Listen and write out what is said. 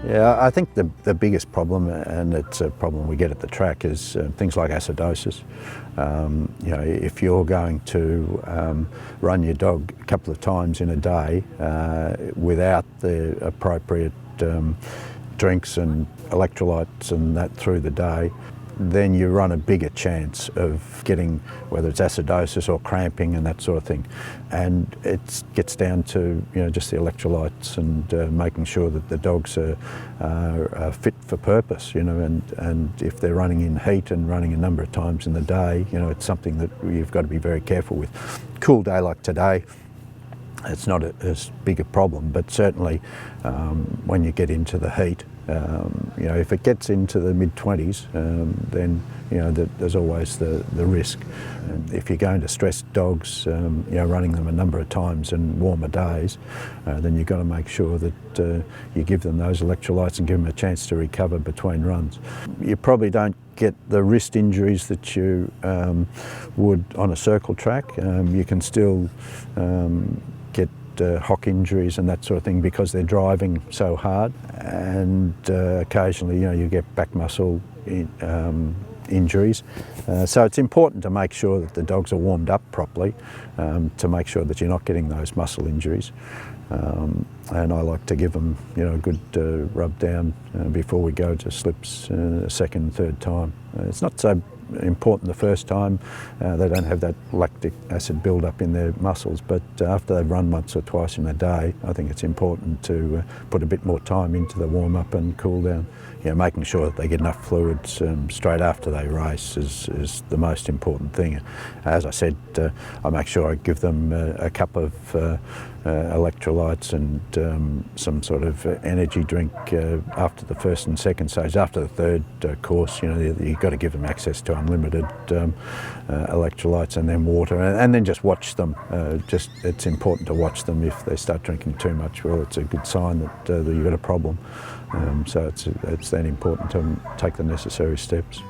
Yeah, I think the biggest problem, and it's a problem we get at the track, is things like acidosis. You know, if you're going to run your dog a couple of times in a day without the appropriate drinks and electrolytes and that through the day, then you run a bigger chance of getting, whether it's acidosis or cramping and that sort of thing. And it gets down to, you know, just the electrolytes and making sure that the dogs are fit for purpose, you know, and if they're running in heat and running a number of times in the day, you know, it's something that you've got to be very careful with. Cool day like today, it's not as big a problem, but certainly when you get into the heat, you know, if it gets into the mid-20s, then, you know, there's always the risk. And if you're going to stress dogs, you know, running them a number of times in warmer days, then you've got to make sure that you give them those electrolytes and give them a chance to recover between runs. You probably don't get the wrist injuries that you would on a circle track. You can still get hock injuries and that sort of thing because they're driving so hard, and occasionally, you know, you get back muscle injuries. So it's important to make sure that the dogs are warmed up properly to make sure that you're not getting those muscle injuries. And I like to give them, you know, a good rub down before we go to slips a second, third time. It's not so important the first time, they don't have that lactic acid build up in their muscles, but after they've run once or twice in a day, I think it's important to put a bit more time into the warm up and cool down. You know, making sure that they get enough fluids straight after they race is the most important thing. As I said, I make sure I give them a cup of electrolytes and some sort of energy drink after the first and second stage. After the third course, you know, you've got to give them access to unlimited electrolytes and then water, and then just watch them. It's important to watch them. If they start drinking too much, well, it's a good sign that you've got a problem. So it's then important to take the necessary steps.